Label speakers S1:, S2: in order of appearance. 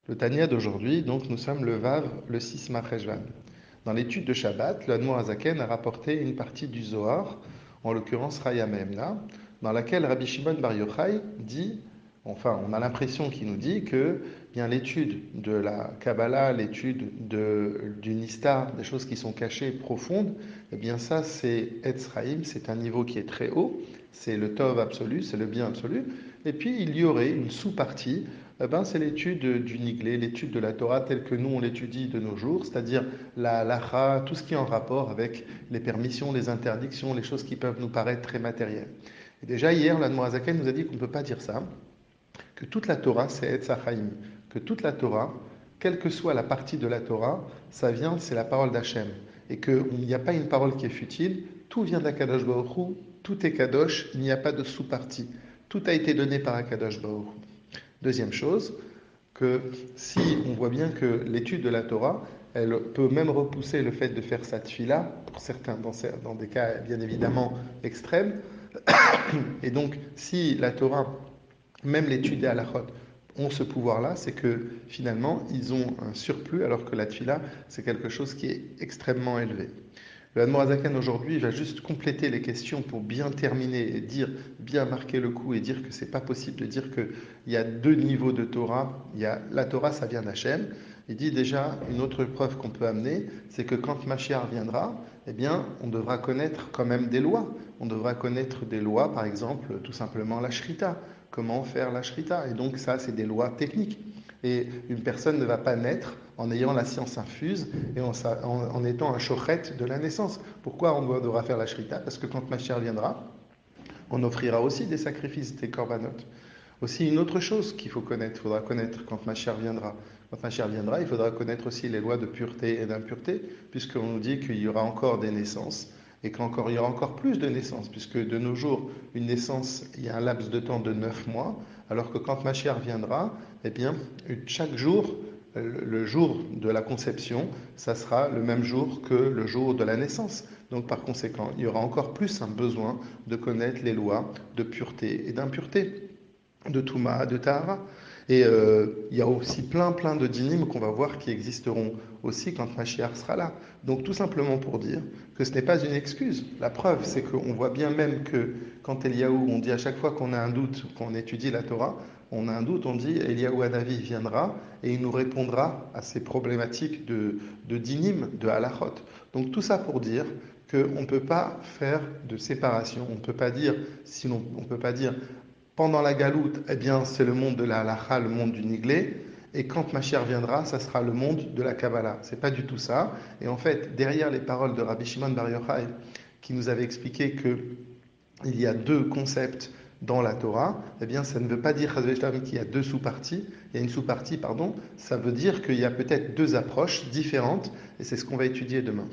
S1: Le Tania d'aujourd'hui, donc nous sommes le Vav, le 6 Marcheshvan. Dans l'étude de Shabbat, le Admor Azaken a rapporté une partie du Zohar, en l'occurrence Raya Mehemna, dans laquelle Rabbi Shimon Bar Yochai dit, enfin on a l'impression qu'il nous dit que bien l'étude de la Kabbalah, l'étude du Nistar, des choses qui sont cachées, profondes, eh bien ça c'est Etzraïm, c'est un niveau qui est très haut, c'est le Tov absolu, c'est le bien absolu, et puis il y aurait une sous-partie, c'est l'étude du Niglé, l'étude de la Torah telle que nous on l'étudie de nos jours, c'est-à-dire la halacha, tout ce qui est en rapport avec les permissions, les interdictions, les choses qui peuvent nous paraître très matérielles. Et déjà hier, l'Admorazaken nous a dit qu'on ne peut pas dire ça, que toute la Torah c'est Etz HaChaim, que toute la Torah, quelle que soit la partie de la Torah, ça vient, c'est la parole d'Hachem. Et qu'il n'y a pas une parole qui est futile, tout vient d'Akadosh Baruch Hu, tout est Kadosh, il n'y a pas de sous-partie. Tout a été donné par Akadosh Baruch Hu. Deuxième chose, que si on voit bien que l'étude de la Torah, elle peut même repousser le fait de faire sa tfila, pour certains, dans des cas bien évidemment extrêmes, et donc si la Torah, même l'étude des halachot, ont ce pouvoir-là, c'est que finalement ils ont un surplus, alors que la tfila, c'est quelque chose qui est extrêmement élevé. Le Admorazakan aujourd'hui va juste compléter les questions pour bien terminer et dire, bien marquer le coup et dire que c'est pas possible de dire qu'il y a deux niveaux de Torah. Il y a la Torah, ça vient d'Hachem. Il dit déjà une autre preuve qu'on peut amener, c'est que quand Mashiach viendra, eh bien, on devra connaître quand même des lois. On devra connaître des lois, par exemple, tout simplement la shrita. Comment faire la shrita? Et donc ça, c'est des lois techniques. Et une personne ne va pas naître en ayant la science infuse et en étant un shochet de la naissance. Pourquoi on devra faire la shrita? Parce que quand Mashiach viendra, on offrira aussi des sacrifices, des korbanot. Aussi une autre chose qu'il faut connaître, il faudra connaître quand Mashiach viendra. Quand Mashiach viendra, il faudra connaître aussi les lois de pureté et d'impureté, puisqu'on nous dit qu'il y aura encore des naissances et il y aura encore plus de naissances, puisque de nos jours, une naissance, il y a un laps de temps de 9 mois, alors que quand Mashiach viendra, eh bien, chaque jour, le jour de la conception, ça sera le même jour que le jour de la naissance. Donc par conséquent, il y aura encore plus un besoin de connaître les lois de pureté et d'impureté, de Touma, de Tahara. Et il y a aussi plein de dynimes qu'on va voir qui existeront aussi quand Mashiach sera là. Donc tout simplement pour dire que ce n'est pas une excuse. La preuve, c'est qu'on voit bien même que quand Eliaou, on dit à chaque fois qu'on a un doute, qu'on étudie la Torah, on a un doute, on dit Eliaou Hanavi viendra et il nous répondra à ces problématiques de dynim, de halachot. Donc tout ça pour dire qu'on ne peut pas faire de séparation. On ne peut pas dire, sinon on peut pas dire pendant la galoute, eh bien, c'est le monde de la halacha, le monde du niglé. Et quand Mashiach viendra, ça sera le monde de la Kabbalah. C'est pas du tout ça. Et en fait, derrière les paroles de Rabbi Shimon Bar Yochai, qui nous avait expliqué qu'il y a deux concepts dans la Torah, eh bien, ça ne veut pas dire qu'il y a deux sous-parties. Il y a une sous-partie, pardon. Ça veut dire qu'il y a peut-être deux approches différentes. Et c'est ce qu'on va étudier demain.